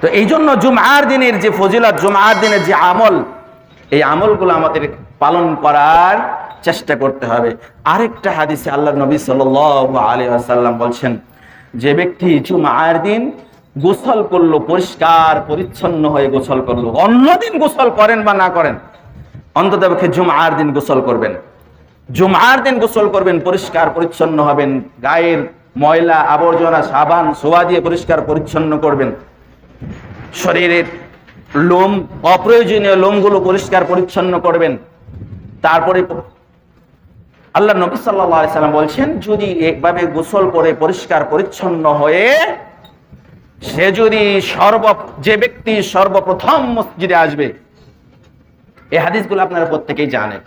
তো এই জন্য জুমআর দিনের যে ফজিলত, জুমআর দিনের যে আমল, এই আমলগুলো আমাদের পালন করার চেষ্টা করতে হবে। আরেকটা হাদিসে আল্লাহর নবী সাল্লাল্লাহু আলাইহি ওয়াসাল্লাম বলছেন, যে ব্যক্তি জুমআর দিন গোসল করলো, পরিষ্কার পরিচ্ছন্ন হয়ে গোসল করলো, অন্যদিন গোসল করেন বা না করেন, অন্ততপক্ষে জুমআর দিন গোসল করবেন। জুমআর দিন গোসল করবেন, পরিষ্কার পরিচ্ছন্ন হবেন, গায়ের ময়লা আবর্জনা সাবান সোয়া দিয়ে পরিষ্কার পরিচ্ছন্ন করবেন, শরীরের লোম, অপ্রয়োজনীয় লোমগুলো পরিষ্কার পরিচ্ছন্ন করবেন। তারপরে আল্লাহ নবী সাল্লাল্লাহু আলাইহি সাল্লাম বলছেন, যদি একভাবে গোসল করে পরিষ্কার পরিচ্ছন্ন হয়ে সে যদি যে ব্যক্তি সর্বপ্রথম মসজিদে আসবে, এই হাদিসগুলো আপনারা প্রত্যেকেই জানেন,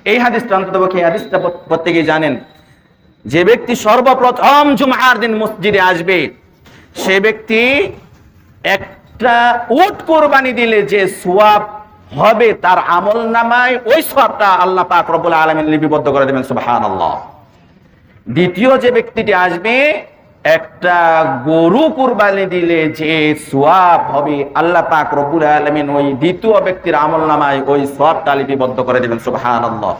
এই হাদিসটা অন্ততপক্ষে এই হাদিসটা প্রত্যেকেই জানেন, যে ব্যক্তি সর্বপ্রথম জুমআর দিন মসজিদে আসবে, সে ব্যক্তি একটা উট কোরবানি দিলে যে সওয়াব হবে তার আমলনামায় ওই সওয়াবটা আল্লাহ পাক রব্বুল আলামিন লিপিবদ্ধ করে দেবেন, সুবহানাল্লাহ। দ্বিতীয় যে ব্যক্তিটি আসবে, একটা গরু কুরবানি দিলে যে সওয়াব হবে আল্লাহ পাক রব্বুল আলামিন ওই দ্বিতীয় ব্যক্তির আমলনামায় ওই সওয়াবটা লিপিবদ্ধ করে দেবেন, সুবহানাল্লাহ।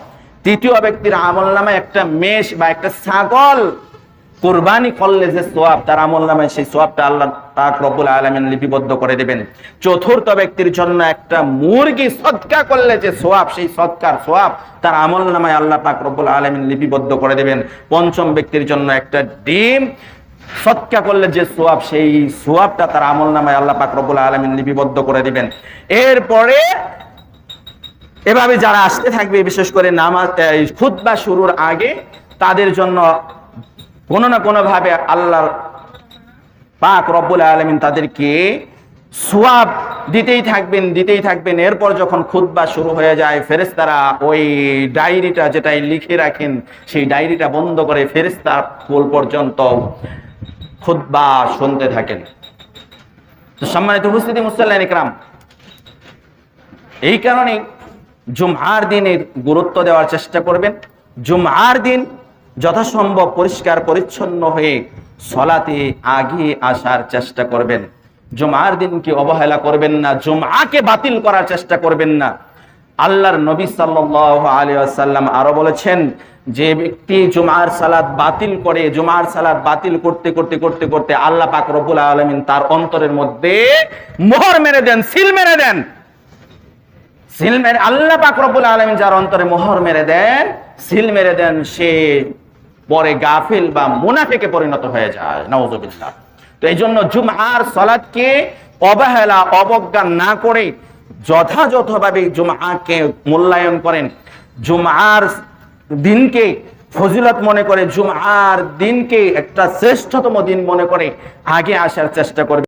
তৃতীয় ব্যক্তির আমলনামায় একটা মেষ বা একটা ছাগল কুরবানি করলে যে সওয়াব, তার আমলনামায় সেই সওয়াবটা আল্লাহ পাক রব্বুল আলামিন লিপিবদ্ধ করে দেবেন। চতুর্থ ব্যক্তির জন্য একটা মুরগি সদকা করলে যে সওয়াব, সেই সদকার সওয়াব তার আমলনামায় আল্লাহ পাক রব্বুল আলামিন লিপিবদ্ধ করে দেবেন। পঞ্চম ব্যক্তির জন্য একটা ডিম সদকা করলে যে সওয়াব, সেই সওয়াবটা তার আমলনামায় আল্লাহ পাক রব্বুল আলামিন লিপিবদ্ধ করে দিবেন। এরপরে এভাবে যারা আসতে থাকবে, বিশেষ করে নামাজ খুতবা শুরুর আগে, তাদের জন্য কোনো না কোনো ভাবে আল্লাহ পাক রব্বুল আলামিন তাদেরকে সওয়াব দিতেই থাকবেন। এরপর যখন খুতবা শুরু হয়ে যায়, ফেরেশতারা ওই ডায়েরিটা যেটাই লিখে রাখেন, সেই ডায়েরিটা বন্ধ করে ফেরেশতা ফুল পর্যন্ত খুতবা শুনতে থাকেন। তো সম্মানিত উপস্থিতি মুসল্লিয়ান ইকরাম, এই কারণে জুমআর দিনের গুরুত্ব দেওয়ার চেষ্টা করবেন। জুমআর দিন যথাসম্ভব পরিষ্কার পরিচ্ছন্ন হয়ে সলাতে আগে আসার চেষ্টা করবেন। জুমআর দিনকে অবহেলা করবেন না, জুমআকে বাতিল করার চেষ্টা করবেন না। আল্লাহর নবী সাল্লাল্লাহু আলাইহি ওয়াসাল্লাম আরো বলেছেন, যে ব্যক্তি জুমআর সালাত বাতিল করে, জুমআর সালাত বাতিল করতে করতে করতে করতে আল্লাহ পাক রব্বুল আলামিন তার অন্তরের মধ্যে মোহর মেরে দেন, সিল মেরে দেন। আল্লাহ পাক রব্বুল আলামিন যার অন্তরে মোহর মেরে দেন, সিল মেরে দেন, সে পরে গাফিল বা মুনাফিকে পরিণত হয়ে যায়, নাউযুবিল্লাহ। তো এই জন্য জুমআর সালাতকে অবহেলা অবজ্ঞা না করে যথাযথভাবে জুমআকে মূল্যায়ন করেন, জুমআর দিনকে ফজিলত মনে করে, জুমআর দিনকে একটা শ্রেষ্ঠতম দিন মনে করে আগে আসার চেষ্টা করবেন।